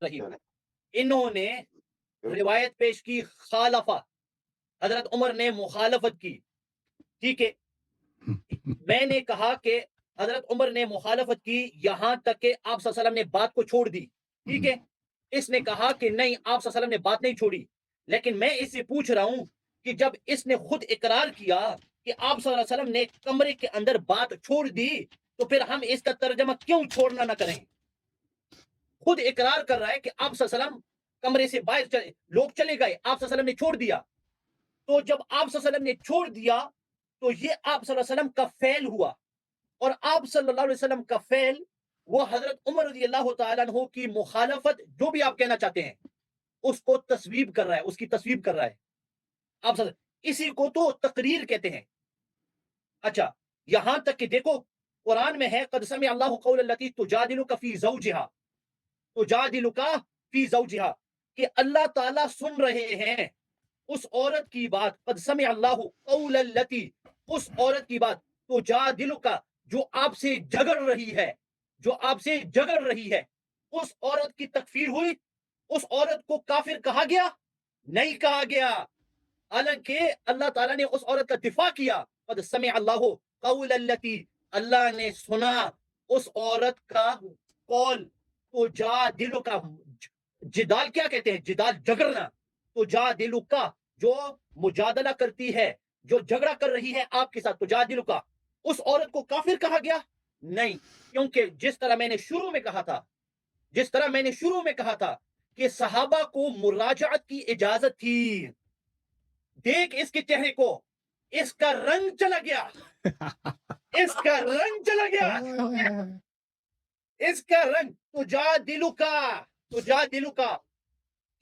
رہی ہوں، انہوں نے روایت پیش کی خالفہ، حضرت عمر نے مخالفت کی، ٹھیک ہے. میں نے کہا کہ حضرت عمر نے مخالفت کی یہاں تک کہ آپ صلی اللہ علیہ وسلم نے بات کو چھوڑ دی، ٹھیک ہے. اس نے کہا کہ نہیں، آپ صلی اللہ علیہ وسلم نے بات نہیں چھوڑی. لیکن میں اس سے پوچھ رہا ہوں کہ جب اس نے خود اقرار کیا کہ آپ صلی اللہ علیہ وسلم نے کمرے کے اندر بات چھوڑ دی، تو پھر ہم اس کا ترجمہ کیوں چھوڑنا نہ کریں؟ خود اقرار کر رہا ہے کہ آپ صلی اللہ علیہ وسلم کمرے سے باہر لوگ چلے گئے، آپ صلی اللہ علیہ وسلم نے چھوڑ دیا. تو جب آپ صلی اللہ علیہ وسلم نے چھوڑ دیا تو یہ آپ صلی اللہ علیہ وسلم کا فعل ہوا، اور آپ صلی اللہ علیہ وسلم کا فعل وہ حضرت عمر رضی اللہ تعالیٰ عنہ کی مخالفت، جو بھی آپ کہنا چاہتے ہیں، اس کو تصویب کر رہا ہے، اس کی تصویب کر رہا ہے. آپ صلی اللہ، اسی کو تو تقریر کہتے ہیں. اچھا، یہاں تک کہ دیکھو قرآن میں ہے قد سمع اللہ قول التی تجادلک فی زوجہا، تجادلک فی زوجہا، کہ اللہ تعالیٰ سن رہے ہیں اس عورت کی بات، قد سمع اللہ قول التی، اس عورت کی بات، تجادلک، جو آپ سے جھگڑ رہی ہے، جو آپ سے جھگڑ رہی ہے. اس عورت کی تکفیر ہوئی؟ اس عورت کو کافر کہا گیا؟ نہیں کہا گیا. حالانکہ اللہ تعالیٰ نے اس عورت کا دفاع کیا. قد سمع اللہ قول التی، اللہ نے سنا اس عورت کا قول. تو جا دلوں کا، جدال کیا کہتے ہیں؟ جدال، جھگڑنا. تو جا دلوں کا، جو مجادلہ کرتی ہے، جو جھگڑا کر رہی ہے آپ کے ساتھ، تو جا دلوں کا، اس عورت کو کافر کہا گیا؟ نہیں. کیونکہ جس طرح میں نے شروع میں کہا تھا، جس طرح میں نے شروع میں کہا تھا کہ صحابہ کو مراجعت کی اجازت تھی. دیکھ اس کے چہرے کو، اس کا رنگ چلا گیا، اس کا رنگ چلا گیا، اس کا رنگ. تو جا دلو کا، تو جا دلو کا،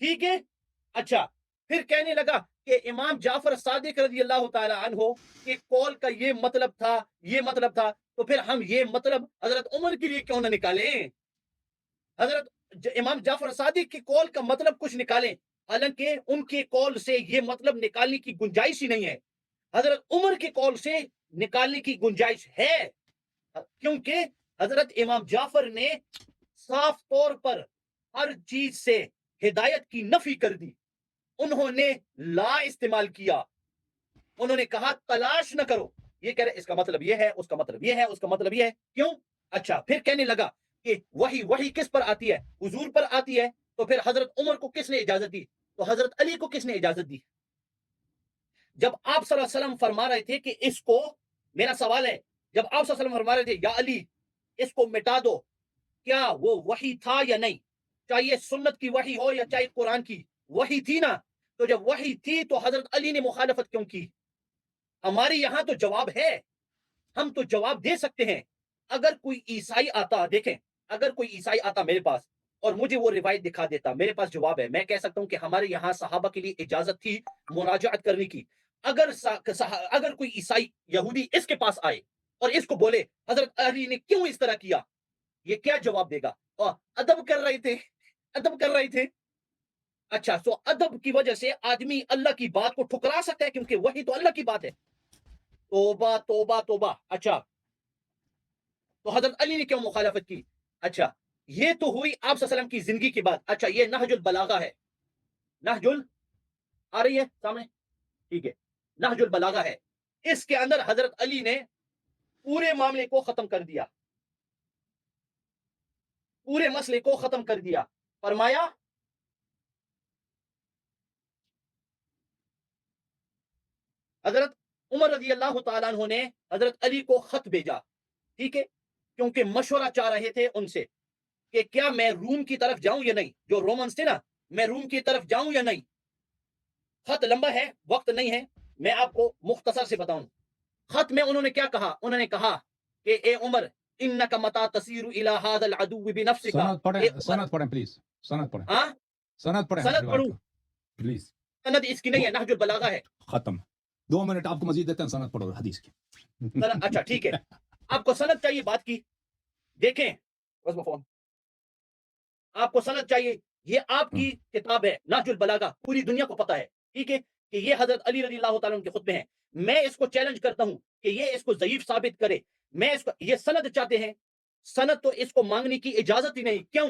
ٹھیک ہے. اچھا، پھر کہنے لگا کہ امام جعفر صادق رضی اللہ تعالی عنہ کے قول کا یہ مطلب تھا، یہ مطلب تھا. تو پھر ہم یہ مطلب حضرت عمر کے لیے کیوں نہ نکالیں؟ حضرت امام جعفر صادق کے قول کا مطلب کچھ نکالیں، حالانکہ ان کے قول سے یہ مطلب نکالنے کی گنجائش ہی نہیں ہے. حضرت عمر کے قول سے نکالنے کی گنجائش ہے، کیونکہ حضرت امام جعفر نے صاف طور پر ہر چیز سے ہدایت کی نفی کر دی. انہوں نے لا استعمال کیا، انہوں نے کہا تلاش نہ کرو. یہ کہہ رہے اس کا مطلب یہ ہے، اس کا مطلب یہ ہے، اس کا مطلب یہ ہے. کیوں؟ اچھا، پھر کہنے لگا کہ وہی کس پر آتی ہے؟ حضور پر آتی ہے. تو پھر حضرت عمر کو کس نے اجازت دی؟ تو حضرت علی کو کس نے اجازت دی؟ جب آپ صلی اللہ علیہ وسلم فرما رہے تھے کہ اس کو، میرا سوال ہے، جب آپ صلی اللہ علیہ وسلم فرما رہے تھے یا علی اس کو مٹا دو، کیا وہ وحی تھا یا نہیں؟ چاہے سنت کی وحی ہو یا چاہے قرآن کی وحی تھی نا. تو جب وحی تھی تو حضرت علی نے مخالفت کیوں کی؟ ہمارے یہاں تو جواب ہے، ہم تو جواب دے سکتے ہیں. اگر کوئی عیسائی آتا، دیکھیں، اگر کوئی عیسائی آتا میرے پاس اور مجھے وہ روایت دکھا دیتا، میرے پاس جواب ہے. میں کہہ سکتا ہوں کہ ہمارے یہاں صحابہ کے لیے اجازت تھی مراجعت کرنے کی. اگر کوئی عیسائی یہودی اس کے پاس آئے اور اس کو بولے حضرت علی نے کیوں اس طرح کیا، یہ کیا جواب دے گا؟ ادب کر رہے تھے، ادب کر رہے تھے. اچھا، سو ادب کی وجہ سے آدمی اللہ کی بات کو ٹھکرا سکتا ہے، کیونکہ وہی تو اللہ کی بات ہے. توبہ توبہ توبہ. اچھا، تو حضرت علی نے کیوں مخالفت کی؟ اچھا، یہ تو ہوئی آپ صلی اللہ علیہ وسلم کی زندگی کی بات. اچھا، یہ نہج البلاغہ ہے، نہج آ رہی ہے سامنے، ٹھیک ہے، نہج البلاغہ ہے. اس کے اندر حضرت علی نے پورے معاملے کو ختم کر دیا، پورے مسئلے کو ختم کر دیا. فرمایا حضرت عمر رضی اللہ تعالیٰ عنہ نے حضرت علی کو خط بھیجا، ٹھیک ہے، کیونکہ مشورہ چاہ رہے تھے ان سے کہ کیا میں روم کی طرف جاؤں یا نہیں. جو رومنس تھے نا، میں روم کی طرف جاؤں یا نہیں. خط لمبا ہے، وقت نہیں ہے، میں آپ کو مختصر سے بتاؤں. خط میں انہوں نے کیا کہا؟ انہوں نے کہا کہ اے عمر انک متا تسیر الی ھذا العدو بنفسک. سند پڑھیں پلیز، سند پڑھیں، ہاں، سند پڑھیں سند پڑھوں؟ پلیز. سند اس کی نہیں ہے، نہج البلاغہ ہے. ختم. 2 منٹ آپ کو مزید دیتے ہیں، سند پڑھو حدیث کی. اچھا ٹھیک ہے، آپ کو سند چاہیے بات کی؟ دیکھیں، فون، آپ کو سند چاہیے، یہ آپ کی کتاب ہے نہج البلاغہ، پوری دنیا کو پتا ہے، ٹھیک ہے، کہ یہ حضرت علی رضی اللہ تعالیٰ عنہ کے خطبے ہیں. میں اس کو چیلنج کرتا ہوں کہ یہ اس کو ضعیف ثابت کرے. میں اس کو، یہ سند چاہتے ہیں، سند تو اس کو مانگنے کی اجازت ہی نہیں. کیوں؟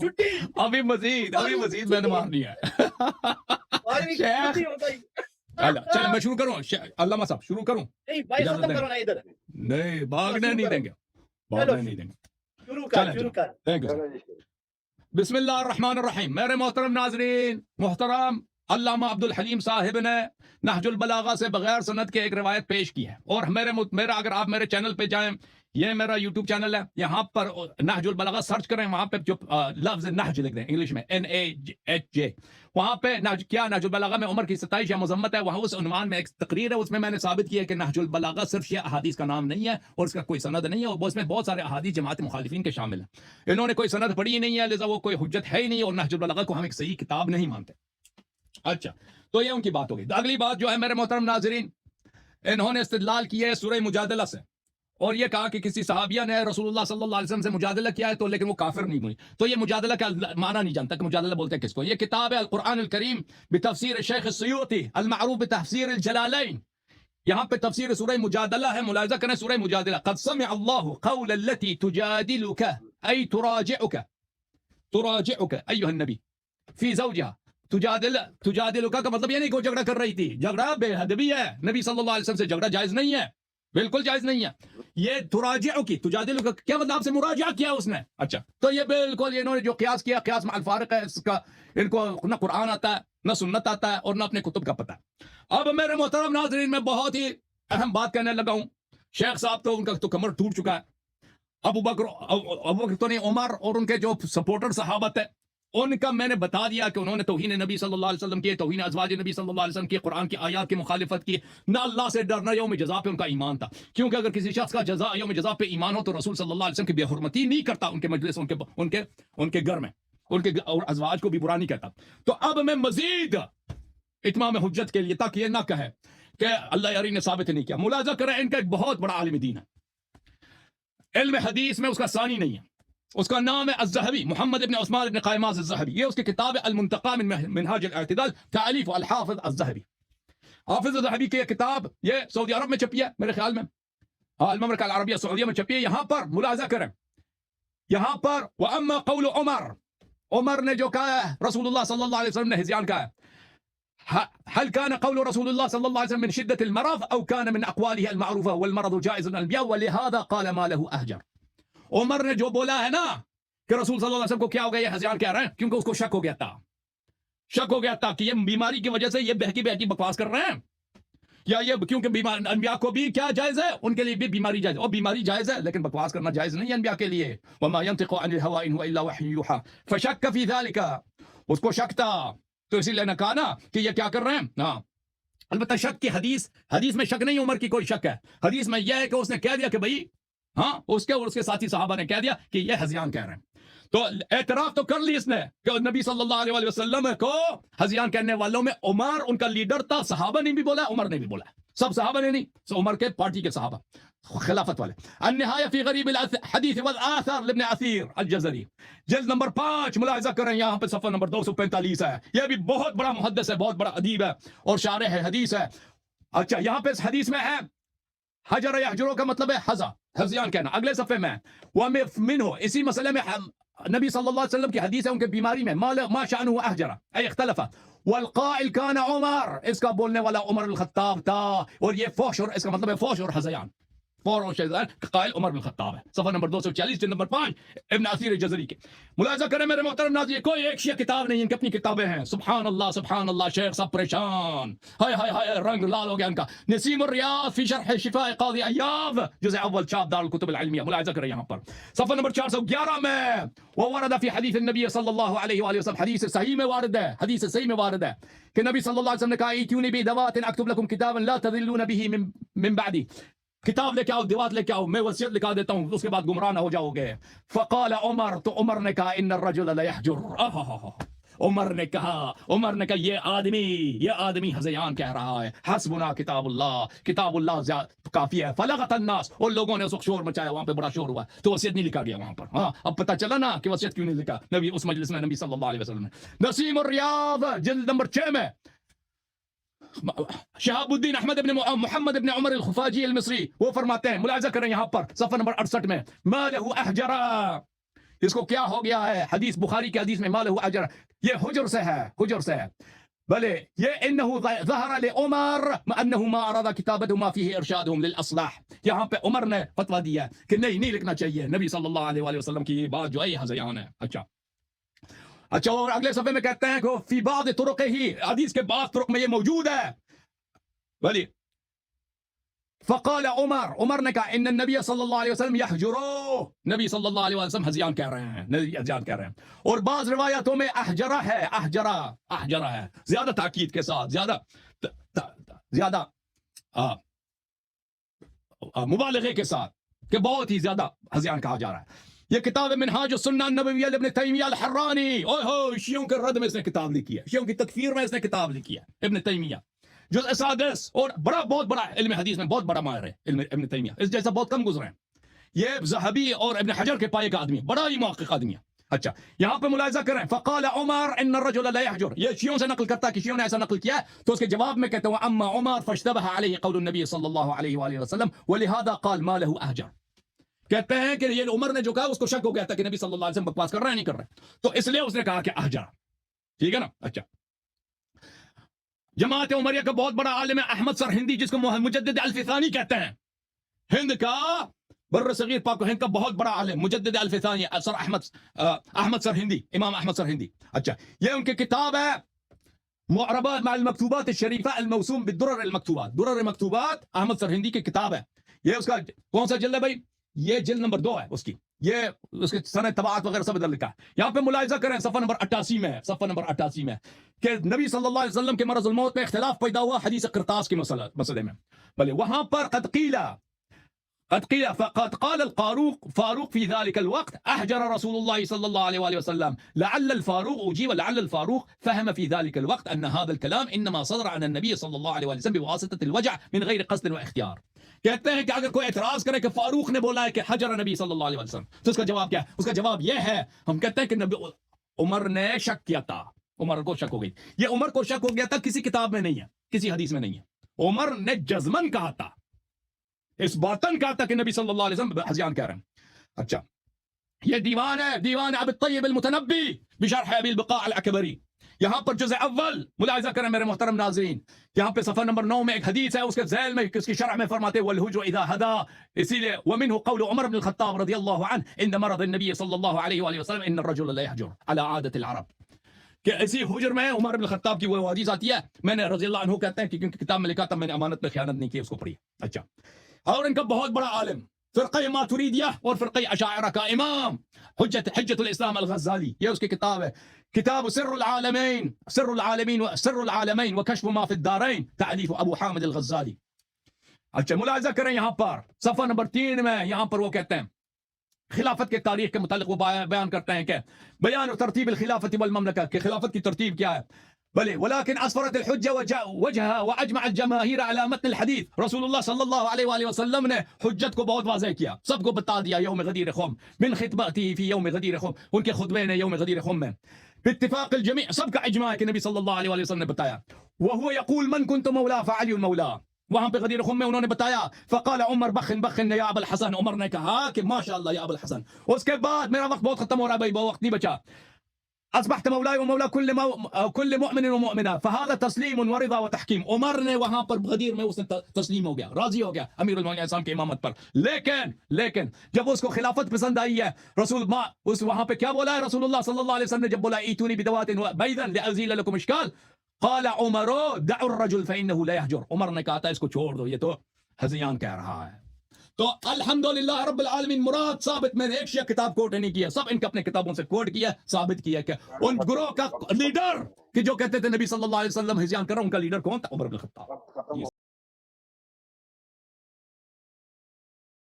چھٹی ابھی مزید میں نے مارنی ہے. شیخ چل میں شروع کروں, علامہ صاحب شروع کروں. نہیں بھائی ختم کرو نا ادھر, نہیں بھاگنے نہیں دیں گے, بھاگنے نہیں دیں گے. شروع کر شروع کر. Thank you. چلو جی شروع. بسم اللہ الرحمن الرحیم. میرے محترم ناظرین, محترم علامہ عبد الحلیم صاحب نے نہج البلاغہ سے بغیر سند کے ایک روایت پیش کی ہے, اور میرا اگر آپ میرے چینل پہ جائیں, یہ میرا یوٹیوب چینل ہے, یہاں پر نہج البلاغہ سرچ کریں, وہاں پہ جو لفظ نہج لکھ دیں انگلش میں NAHJ, وہاں پہ نہج البلاغہ میں عمر کی ستائش یا مذمت ہے, وہاں اس عنوان میں ایک تقریر ہے, اس میں نے ثابت کیا ہے کہ نہج البلاغہ صرف یہ احادیث کا نام نہیں ہے اور اس کا کوئی سند نہیں ہے, اور اس میں بہت سارے احادیث جماعت مخالفین کے شامل ہیں. انہوں نے کوئی سند پڑھی ہی نہیں ہے, لہذا وہ کوئی حجت ہے ہی نہیں, اور نہج البلاغہ کو ہم ایک صحیح کتاب نہیں مانتے. اچھا, تو یہ ان کی بات ہوگی. اگلی بات جو ہے میرے محترم ناظرین, انہوں نے استدلال کیا ہے سورہ مجادلہ سے, اور یہ کہا کہ کسی صحابیہ نے رسول اللہ صلی اللہ علیہ وسلم سے مجادلہ کیا ہے, تو لیکن وہ کافر نہیں ہوئی. تو یہ مجادلہ کا معنی نہیں جانتا کہ مجادلہ بولتے ہیں کس کو. یہ کتاب ہے القرآن الکریم بتفسیر شیخ السیوطی المعروف بتفسیر الجلالین, یہاں پہ تفسیر سورہ مجادلہ ہے, ملاحظہ کریں سورہ مجادلہ. قد سمع اللہ قول التي تجادلك ای تراجعك ایھا النبی فی زوجها. تجادلك کا مطلب یہ نہیں کہ وہ جھگڑا کر رہی تھی, جھگڑا بے ادبی ہے, نبی صلی اللہ علیہ وسلم سے جھگڑا جائز نہیں ہے, بالکل جائز نہیں ہے. یہ تراجعك تجادلك کیا مطلب, آپ سے مراجعہ کیا اس نے. اچھا, تو یہ بالکل انہوں نے جو قیاس کیا, قیاس مع الفارق ہے, اس کا ان کو نہ قرآن آتا ہے, نہ سنت آتا ہے, اور نہ اپنے کتب کا پتہ ہے. اب میرے محترم ناظرین, میں بہت ہی اہم بات کہنے لگا ہوں. شیخ صاحب تو ان کا تو کمر ٹوٹ چکا ہے. ابو بکر تو نہیں, عمر اور ان کے جو سپورٹر صحابہ تھے, ان کا میں نے بتا دیا کہ انہوں نے توہین نبی صلی اللہ علیہ وسلم کی, توہین ازواج نبی صلی اللہ علیہ وسلم کی, قرآن کی آیات کی مخالفت کی, نہ اللہ سے ڈرنا, یوم جزا پہ ان کا ایمان تھا. کیونکہ اگر کسی شخص کا جزا یوم جزا پہ ایمان ہو تو رسول صلی اللہ علیہ وسلم کی بے حرمتی نہیں کرتا, ان کے مجلس, ان کے گھر میں, ان کے اور ازواج کو بھی برا نہیں کہتا. تو اب میں مزید اتمام حجت کے لیے, تاکہ یہ نہ کہے کہ اللہ یاری نے ثابت نہیں کیا, ملاحظہ کریں ان کا ایک بہت بڑا عالم دین ہے, علم حدیث میں اس کا ثانی نہیں ہے, اس کا نام ہے الذهبی, محمد ابن عثمان ابن قائماز الذهبی. یہ اس کی کتاب ہے المنتقى من منهاج الاعتدال, تالیف الحافظ الذهبی. حافظ الذهبی کی یہ کتاب یہ سعودی عرب میں چھپی ہے میرے خیال میں, المملکہ العربیہ سعودیہ میں چھپی ہے. یہاں پر ملاحظہ کریں, یہاں پر واما قول عمر نے جو کہا ہے رسول اللہ صلی اللہ علیہ وسلم نے ہذیان کہا ہے, هل كان قول رسول الله صلى الله عليه وسلم من شدة المرض أو كان من أقواله المعروفة والمرض جائز الأنبياء ولهذا قال ما له أهجر. عمر نے جو بولا ہے نا کہ رسول صلی اللہ علیہ وسلم کو کیا ہو گیا, یہ ہذیان کہہ رہے ہیں, کیونکہ اس کو شک ہو گیا تھا کہ یہ بیماری کی وجہ سے یہ بہکی بکواس کر رہے ہیں, یا یہ کیونکہ انبیاء کو بھی کیا جائز ہے, ان کے لیے بھی بیماری جائز, اور بیماری جائز ہے لیکن بکواس کرنا جائز نہیں ہے انبیاء کے لیے. وما ينطق عن الهوى إن هو إلا وحي يوحى فشك في ذلك, اس کو شک تھا, تو اسی لیے نے کہا نا کہ یہ کیا کر رہے ہیں. ہاں البتہ شک کی حدیث میں شک نہیں, عمر کی کوئی شک ہے. حدیث میں یہ ہے کہ اس نے کہہ دیا کہ بھائی, ہاں اس کے اور اس کے ساتھی صحابہ نے کہہ دیا کہ یہ ہذیان کہہ رہے ہیں. تو اعتراف تو کر لی اس نے کہ نبی صلی اللہ علیہ وسلم کو ہذیان کہنے والوں میں عمر ان کا لیڈر تھا. صحابہ نے بھی بولا, عمر نے بھی بولا, سب صحابہ نے نہیں, عمر کے پارٹی کے صحابہ, خلافت والے. النہایہ فی غریب الحدیث والآثار لابن اثیر الجزری, جلد نمبر 5, ملاحظہ کریں یہاں پہ صفحہ نمبر 245 ہے. یہ بھی بہت بڑا محدث ہے, بہت بڑا ادیب ہے اور شارح حدیث ہے. اچھا, یہاں پہ اس حدیث میں ہے حجر یحجرو کا مطلب ہے ہذیان کہنا. اگلے صفحے میں ومنہ, اسی مسئلے میں نبی صلی اللہ علیہ وسلم کی حدیث ہے ان کے بیماری میں, ما شأنه احجر ای اختلف, والقائل كان عمر, اس کا بولنے والا عمر الخطاب تھا, اور یہ فحش, اور اس کا مطلب ہے فحش اور ہذیان, قائل عمر بن خطاب ہے. صفحہ نمبر 240 جلد نمبر 5 ابن اثیر الجزری کے. ملاحظہ کریں میرے محترم ناظرین, کوئی ایک شیعہ کتاب نہیں, ان کی اپنی کتابیں ہیں. سبحان اللہ سبحان اللہ, شیخ صاحب پریشان, ہائے ہائے ہائے, رنگ لال ہو گیا ان کا. نسیم الریاض فی شرح شفاء قاضی ایاض, جزء اول, چاپ دار الکتب العلمیہ. ملاحظہ کریں یہاں پر صفحہ نمبر 411 میں, وورد فی حدیث النبی صلی اللہ علیہ وآلہ وسلم, حدیث صحیح میں وارد ہے, حدیث صحیح میں وارد ہے کہ نبی صلی اللہ علیہ وسلم نے کہا ایتونی بدوات اکتب لکم کتابا لا تضلون به من بعدی, کتاب لے کے آؤ, دیوات لے کے آؤ, میں وصیت لکھا دیتا ہوں, اس کے بعد گمراہ نہ ہو جاؤ گے. فقال عمر, تو عمر نے کہا ان الرجل لا يحجر, عمر نے کہا یہ آدمی ہذیان کہہ رہا ہے. حسبنا کتاب اللہ کافی ہے. فلغت الناس, اور لوگوں نے اس وقت شور مچایا, وہاں پہ بڑا شور ہوا, تو وصیت نہیں لکھا گیا وہاں پر. ہاں اب پتہ چلا نا کہ وصیت کیوں نہیں لکھا نبی اس مجلس میں, نبی صلی اللہ علیہ وسلم نے. نسیم الریاض جلد نمبر 6 میں شہاب الدین احمد ابن محمد ابن عمر الخفاجی المصری, وہ فرماتے ہیں, ملاحظہ کریں یہاں پر صفحہ نمبر 68 میں, ما له احجرا, اس کو کیا ہو گیا ہے؟ حدیث بخاری کے حدیث میں مالہ اجر، یہ حجر سے ہے، حجر سے ہے. بلے یہ انه ظهر لعمر انه ما اراد كتابته ما فيه ارشادهم للاصلاح. یہاں پہ عمر نے فتویٰ دیا کہ نہیں لکھنا چاہیے. نبی صلی اللہ علیہ وآلہ وسلم کی یہ بات جو ہے یہ ہذیان ہے. اچھا اور اگلے صفحے میں کہتے ہیں کہ فی بعض طرقه، حدیث کے بعض طرق میں یہ موجود ہے. بلی فقال عمر نے کہا ان النبی صلی اللہ علیہ وسلم یحجرو، نبی صلی اللہ علیہ وسلم ہذیان کہہ رہے ہیں، ہذیان کہہ رہے ہیں. اور بعض روایتوں میں احجرہ ہے، احجرہ ہے، زیادہ تاکید کے ساتھ، زیادہ مبالغے کے ساتھ کہ بہت ہی زیادہ ہذیان کہا جا رہا ہے. یہ کتاب منہاج السنہ النبویہ ابن تیمیہ الحرانی، اوہ ہو شیعوں کے رد میں اس نے کتاب لکھی ہے، شیعوں کی تکفیر میں اس نے کتاب لکھی ہے. ابن تیمیہ جزء سادس، اور بہت بڑا علم حدیث میں بہت بڑا ماہر ہے علم ابن تیمیہ، اس جیسا بہت کم گزرے ہیں. یہ ذہبی اور ابن حجر کے پائے کا آدمی، بڑا ہی محقق آدمی ہے. اچھا یہاں پہ ملاحظہ کریں، فقال عمر ان الرجل لا يحجر، یہ شیعوں سے نقل کرتا ہے کہ شیعوں نے ایسا نقل کیا ہے، تو اس کے جواب میں کہتے ہیں اما عمر فاشتبه عليه قول النبي صلی اللہ علیہ وآلہ وسلم ولهذا قال ما له احجر. کہتے ہیں کہ یہ عمر نے جو کہا اس کو شک ہو گیا تھا کہ نبی صلی اللہ علیہ وسلم بکواس کر رہے ہیں نہیں کر رہے، تو اس لیے اس نے کہا کہ احجر. ٹھیک ہے نا. اچھا جماعت عمریہ کا بہت بڑا عالم ہے احمد سرہندی، جس کو مجدد الف ثانی کہتے ہیں، ہند کا بر صغیر پاک و ہند کا بہت بڑا عالم مجدد الف ثانی سر احمد سرہندی، امام احمد سرہندی. اچھا یہ ان کی کتاب ہے معربات مع المکتوبات الشریفہ الموسوم بالدرر المکتوبات، درر مکتوبات احمد سرہندی کی کتاب ہے. یہ اس کا کون سا جلد ہے بھائی؟ یہ جلد نمبر 2 ہے اس کی، یہ اس کے سند طبعات وغیرہ سب ادھر لکھا ہے. یہاں پہ ملاحظہ کریں صفحہ نمبر 88 میں، صفحہ نمبر 88 میں کہ نبی صلی اللہ علیہ وسلم کے مرض الموت میں اختلاف پیدا ہوا حدیث قرطاس کے مسئلے میں. بلے وہاں پر قد قیل فقد قال فاروق في ذلك الوقت احجر رسول الله صلى الله عليه وآله وسلم لعل الفاروق اجيب لعل الفاروق فهم في ذلك الوقت ان هذا الكلام انما صدر عن النبي صلى الله عليه وآله وسلم بواسطة الوجع من غير قصد واختيار. کہتے ہیں کہ اگر کوئی اعتراض کرے کہ فاروق نے بولا ہے کہ حجر نبی صلی اللہ علیہ وسلم، تو اس کا جواب کیا ہے؟ اس کا جواب یہ ہے، ہم کہتے ہیں کہ نبی عمر نے شک کیا تھا، عمر کو شک ہو گئی. یہ عمر کو شک ہو گیا تھا، کسی کتاب میں نہیں ہے، کسی حدیث میں نہیں ہے. عمر نے جزمن کہا تھا، اس باطن کہا تھا کہ نبی صلی اللہ علیہ وسلم ہذیان کہہ رہے ہیں. اچھا یہ دیوان ہے، دیوان ابی الطیب المتنبی بشرح ابی البقاء العکبری. یہاں پر جزء اول ملاحظہ کریں میرے محترم ناظرین، یہاں پہ صفحہ نمبر 9 میں ایک حدیث ہے، اس کے ذیل میں اس کی شرح میں فرماتے والہجر اذا ہدا، اسی لیے ومنه قول عمر بن الخطاب رضی اللہ عنہ عند مرض النبی صلی اللہ علیہ وآلہ وسلم ان الرجل لا يحجر على عادة العرب، کہ اسی حجر میں عمر بن الخطاب کی وہ حدیث آتی ہے. میں نے رضی اللہ عنہ کہتے ہیں کہ کیونکہ کتاب میں لکھا تھا، میں نے امانت میں خیانت نہیں کی، اس کو پڑھی. اچھا اور ان کا بہت بڑا عالم فرقہ ماتریدیہ اور فرقہ اشاعرہ کا امام حجت الاسلام الغزالی، یہ اس کی کتاب ہے، کتاب سر العالمین وکشف ما فی الدارین، تألیف ابو حامد الغزالی. اچھا ملاحظہ کریں یہاں پر صفحہ نمبر 3 میں، یہاں پر وہ کہتے ہیں خلافت کے تاریخ کے متعلق وہ بیان کرتے ہیں کہ بیان ترتیب الخلافت والمملکہ، کہ خلافت کی ترتیب کیا ہے. بلے ولكن اسفرت الحجه وجهها واجمع الجماهير على متن الحديث، رسول اللہ صلی اللہ علیہ وآلہ وسلم نے حجت کو بہت واضح کیا، سب کو بتا دیا یوم غدیر خم من خطبته في يوم غدیر خم، ان کے خطبے نے یوم غدیر خم میں باتفاق الجميع، سب کا اجماع ہے کہ نبی صلی اللہ علیہ وآلہ وسلم نے بتایا. وهو يقول من كنت مولا فعلي المولى، وہاں پہ غدیر خم میں انہوں نے بتایا فقال عمر بخن بخن یا ابا الحسن، عمر نے کہا کہ ماشاءاللہ یا ابا الحسن. اس کے بعد میرا وقت بہت ختم ہو رہا ہے بھائی، بہت وقت نہیں بچا. اصبحت مولاي ومولا كل مؤمن ومؤمنة فهذا تسلیم ورضا وتحکیم. عمر نے وہاں پر غدیر میں اس نے تسلیم ہو گیا، راضی ہو گیا امیر المومنین اسلام کی امامت پر. لیکن جب اس کو خلافت پسند آئی ہے، رسول اس وہاں پہ کیا بولا ہے رسول اللہ صلی اللہ علیہ وسلم نے؟ جب بولا ایتونی بدوات بیضا لازیل لكم اشکال، قال عمر دعوا الرجل فانه لا يحجر، عمر نے کہا تھا اس کو چھوڑ دو، یہ تو ہذیان کہہ رہا ہے. تو الحمدللہ رب العالمین، مراد ثابت، میں نے ایک شیعہ کتاب کوٹ نہیں کیا، سب ان کے اپنے کتابوں سے کوٹ کیا، ثابت کیا کہ ان گروہ کا لیڈر کہ جو کہتے تھے نبی صلی اللہ علیہ وسلم ہذیان کر رہا، ان کا لیڈر کون تھا؟ عمر بن الخطاب.